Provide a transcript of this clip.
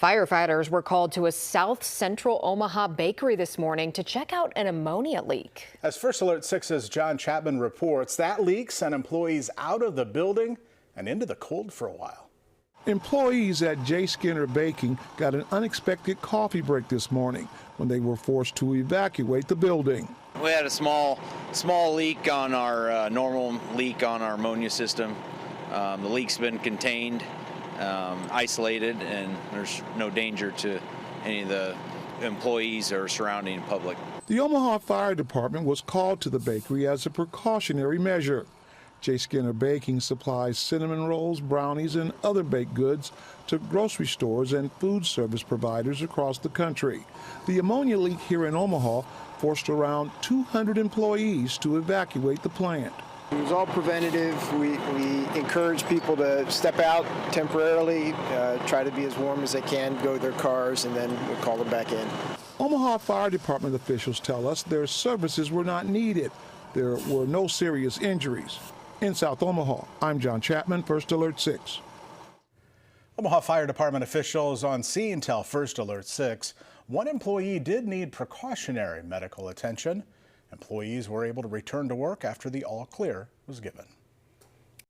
Firefighters were called to a south central Omaha bakery this morning to check out an ammonia leak. As First Alert 6's John Chapman reports, that leak sent employees out of the building and into the cold for a while. Employees at J. Skinner Baking got an unexpected coffee break this morning when they were forced to evacuate the building. We had a small leak on our normal leak on our ammonia system. The leak's been contained, isolated, and there's no danger to any of the employees or surrounding public. The Omaha Fire Department was called to the bakery as a precautionary measure. J. Skinner Baking supplies cinnamon rolls, brownies, and other baked goods to grocery stores and food service providers across the country. The ammonia leak here in Omaha forced around 200 employees to evacuate the plant. It was all preventative. We encourage people to step out temporarily, try to be as warm as they can, go to their cars, and then we call them back in. Omaha Fire Department officials tell us their services were not needed. There were no serious injuries. In South Omaha, I'm John Chapman, First Alert 6. Omaha Fire Department officials on scene tell First Alert 6 one employee did need precautionary medical attention. Employees were able to return to work after the all clear was given.